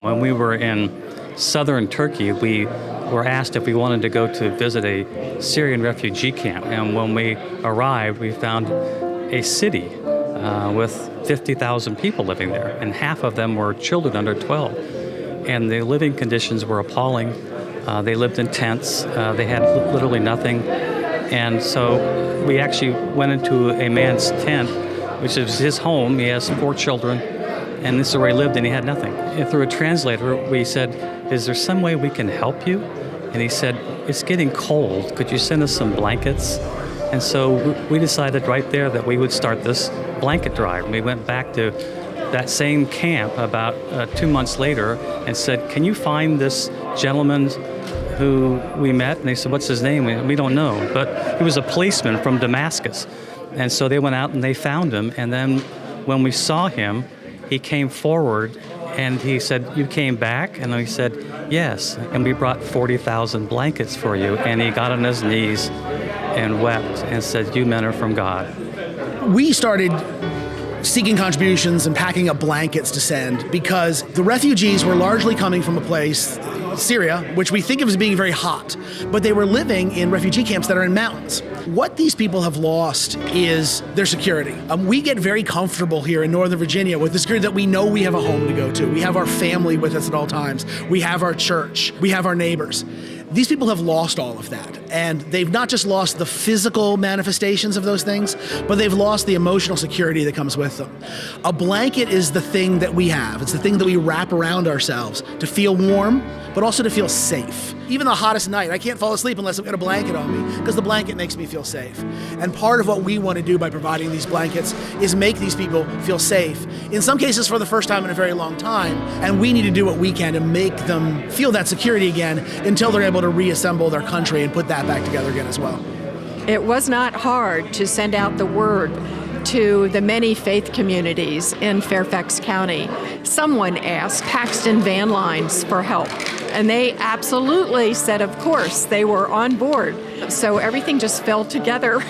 When we were in southern Turkey, we were asked if we wanted to go to visit a Syrian refugee camp. And when we arrived, we found a city with 50,000 people living there, and half of them were children under 12. And the living conditions were appalling. They lived in tents. They had literally nothing. And so we actually went into a man's tent, which is his home. He has 4 children, and this is where he lived, and he had nothing. And through a translator, we said, "Is there some way we can help you?" And he said, "It's getting cold. Could you send us some blankets?" And so we decided right there that we would start this blanket drive. We went back to that same camp about 2 months later and said, "Can you find this gentleman who we met?" And they said, "What's his name?" We don't know. But he was a policeman from Damascus. And so they went out and they found him. And then when we saw him, he came forward and he said, "You came back?" And we said, "Yes. And we brought 40,000 blankets for you." And he got on his knees and wept and said, "You men are from God." We started seeking contributions and packing up blankets to send because the refugees were largely coming from a place, Syria, which we think of as being very hot, but they were living in refugee camps that are in mountains. What these people have lost is their security. We get very comfortable here in Northern Virginia with the security that we know we have a home to go to. We have our family with us at all times. We have our church. We have our neighbors. These people have lost all of that. And they've not just lost the physical manifestations of those things, but they've lost the emotional security that comes with them. A blanket is the thing that we have. It's the thing that we wrap around ourselves to feel warm, but also to feel safe. Even the hottest night, I can't fall asleep unless I've got a blanket on me because the blanket makes me feel safe. And part of what we want to do by providing these blankets is make these people feel safe, in some cases for the first time in a very long time. And we need to do what we can to make them feel that security again until they're able to reassemble their country and put that back together again as well. It was not hard to send out the word to the many faith communities in Fairfax County. Someone asked Paxton Van Lines for help, and they absolutely said, of course, they were on board. So everything just fell together.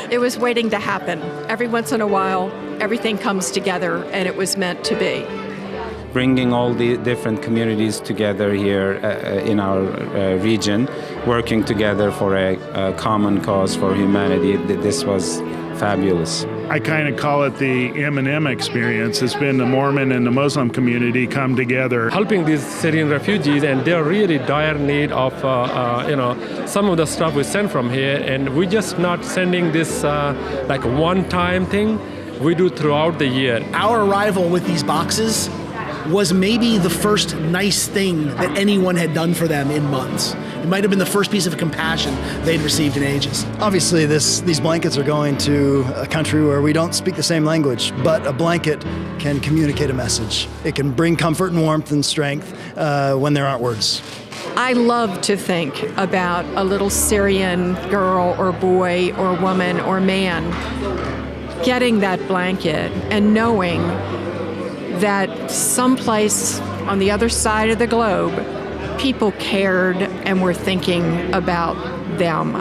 It was waiting to happen. Every once in a while, everything comes together, and it was meant to be. Bringing all the different communities together here in our region, working together for a common cause for humanity, this was fabulous. I kind of call it the M&M experience. It's been the Mormon and the Muslim community come together. Helping these Syrian refugees, and they're really dire need of some of the stuff we send from here, and we're just not sending this like a one-time thing. We do throughout the year. Our arrival with these boxes was maybe the first nice thing that anyone had done for them in months. It might have been the first piece of compassion they'd received in ages. Obviously, these blankets are going to a country where we don't speak the same language, but a blanket can communicate a message. It can bring comfort and warmth and strength when there aren't words. I love to think about a little Syrian girl or boy or woman or man getting that blanket and knowing that someplace on the other side of the globe, people cared and were thinking about them.